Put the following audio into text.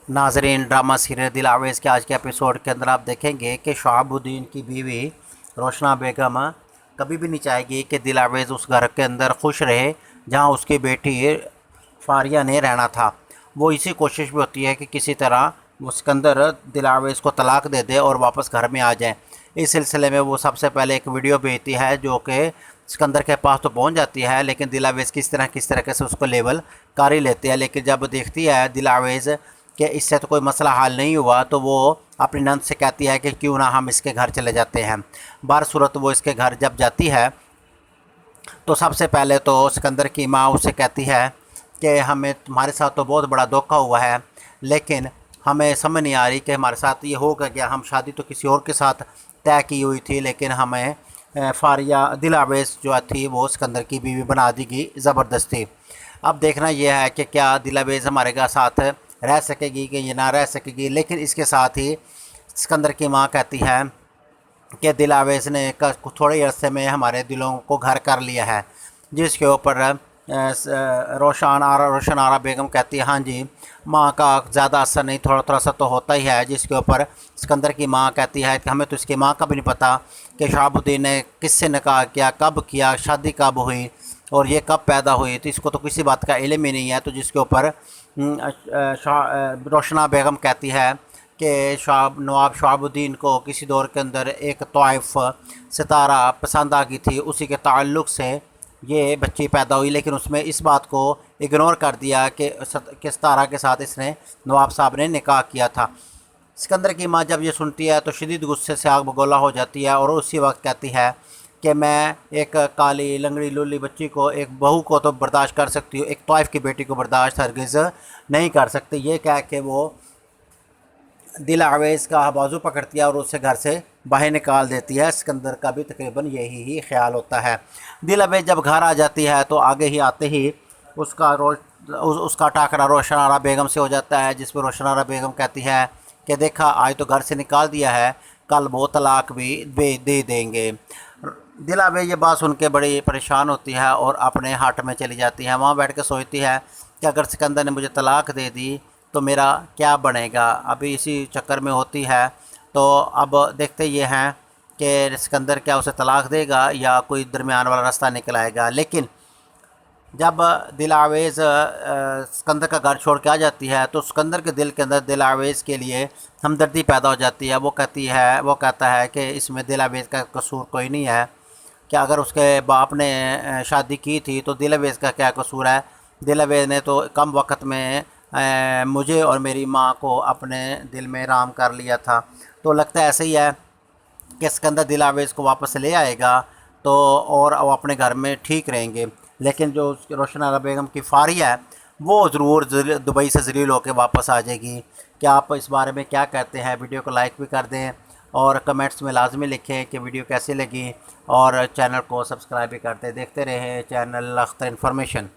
नाजरीन, drama serial दिल आवेज़ के आज के एपिसोड के अंदर आप देखेंगे कि शहाबुद्दीन की बीवी रोशना बेगम कभी भी नहीं चाहेगी कि दिल आवेज़ उस घर के अंदर खुश रहे जहां उसकी बेटी फारिया ने रहना था। वो इसी कोशिश में होती है कि किसी तरह वो सिकंदर दिल आवेज़ को तलाक दे दे और वापस घर में आ जाए। इस सिलसिले में वो सबसे पहले एक वीडियो भेजती है जो कि सिकंदर के पास तो पहुंच जाती है, लेकिन दिल आवेज़ किस तरह से उसको लेवल कर ही लेती है। लेकिन जब देखती है दिल आवेज़ कि इससे तो कोई मसला हल नहीं हुआ, तो वो अपनी नंद से कहती है कि क्यों ना हम इसके घर चले जाते हैं। बारसूरत वो इसके घर जब जाती है तो सबसे पहले तो सिकंदर की माँ उससे कहती है कि हमें तुम्हारे साथ तो बहुत बड़ा धोखा हुआ है, लेकिन हमें समझ नहीं आ रही कि हमारे साथ ये होगा क्या। हम शादी तो किसी और के साथ तय की हुई थी, लेकिन हमें फारिया दिल आवेज़ जो थी वो सिकंदर की बीवी बना दी गई ज़बरदस्ती। अब देखना यह है कि क्या दिल आवेज़ हमारे साथ रह सकेगी कि ये ना रह सकेगी। लेकिन इसके साथ ही सिकंदर की माँ कहती है कि दिल आवेज़ ने थोड़े अरसे में हमारे दिलों को घर कर लिया है, जिसके ऊपर रोशन आरा बेगम कहती है हाँ जी, माँ का ज़्यादा असर नहीं, थोड़ा थोड़ा सा तो होता ही है। जिसके ऊपर सिकंदर की माँ कहती है कि हमें तो इसकी माँ का भी नहीं पता कि शहाबुद्दीन ने किससे निकाह किया, कब किया, शादी कब हुई और ये कब पैदा हुई, तो इसको तो किसी बात का इल्म ही नहीं है। तो जिसके ऊपर रोशना बेगम कहती है कि नवाब शहाबुद्दीन को किसी दौर के अंदर एक तोइफ सितारा पसंद आ गई थी, उसी के ताल्लुक़ से ये बच्ची पैदा हुई, लेकिन उसमें इस बात को इग्नोर कर दिया कि सितारा के साथ इसने नवाब साहब ने निकाह किया था। सिकंदर की माँ जब ये सुनती है तो शदीद गुस्से से आग बगोला हो जाती है और उसी वक्त कहती है कि मैं एक काली लंगड़ी लूली बच्ची को, एक बहू को तो बर्दाश्त कर सकती हूँ, एक तोइफ की बेटी को बर्दाश्त हरगिज़ नहीं कर सकती। ये कह के वो दिल आवेज़ का बाजू पकड़ती है और उसे घर से बाहर निकाल देती है। सिकंदर का भी तकरीबन यही ही ख्याल होता है। दिल आवेज़ जब घर आ जाती है तो आगे ही आते ही उसका टाकरा रोशन आरा बेगम से हो जाता है, जिस पर रोशन आरा बेगम कहती है कि देखा, आज तो घर से निकाल दिया है, कल वो तलाक भी दे देंगे। दिल आवेज़ ये बात सुन के बड़ी परेशान होती है और अपने हट में चली जाती है। वहाँ बैठ के सोचती है कि अगर सिकंदर ने मुझे तलाक दे दी तो मेरा क्या बनेगा। अभी इसी चक्कर में होती है। तो अब देखते ये हैं कि सिकंदर क्या उसे तलाक देगा या कोई दरमियान वाला रास्ता निकल आएगा। लेकिन जब दिल आवेज़ सिकंदर का घर छोड़ के आ जाती है तो सिकंदर के दिल के अंदर दिल आवेज़ के लिए हमदर्दी पैदा हो जाती है। वो कहता है कि इसमें दिल आवेज़ का कसूर कोई नहीं है, कि अगर उसके बाप ने शादी की थी तो दिल आवेज़ का क्या कसूर है। दिल आवेज़ ने तो कम वक्त में मुझे और मेरी माँ को अपने दिल में राम कर लिया था। तो लगता है ऐसे ही है कि सिकंदर दिल आवेज़ को वापस ले आएगा तो और वो अपने घर में ठीक रहेंगे। लेकिन जो रोशन आरा बेगम की फारिया है वो ज़रूर दुबई से ज़लील होकर वापस आ जाएगी। क्या आप इस बारे में क्या कहते हैं? वीडियो को लाइक भी कर दें और कमेंट्स में लाजमी लिखें कि वीडियो कैसी लगी, और चैनल को सब्सक्राइब भी करते देखते रहें चैनल अख्तर इन्फॉर्मेशन।